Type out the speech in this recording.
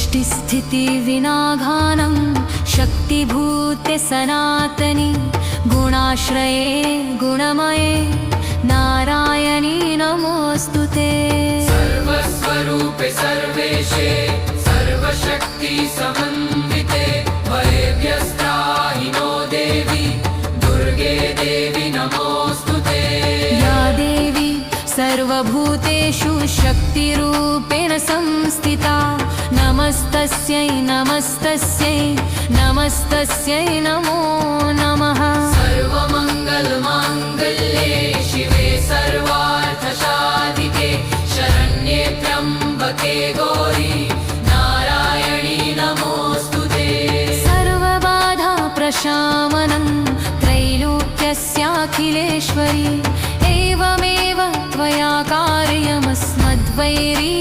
सृष्टिस्थितिविनाधानं शक्तिभूते सनातनी गुणाश्रये गुणमये नारायणी नमोऽस्तुते। सर्वस्वरूपे सर्वेशे सर्वशक्ति समन्विते भयेभ्यस्त्राहि नो देवी दुर्गे देवी नमोऽस्तुते। या देवी सर्वभूतेषु शक्तिरूपेण संस्थिता नमस्तस्यै नमस्तस्यै नमस्तस्यै नमो नमः। सर्वमङ्गलमाङ्गल्ये शिवे सर्वार्थसाधिके शरण्ये त्र्यम्बके गौरी नारायणी नमोऽस्तुते। सर्वबाधाप्रशामनं त्रैलोक्यस्याखिलेश्वरी एवमेव त्वया कार्यमस्मद्वैरी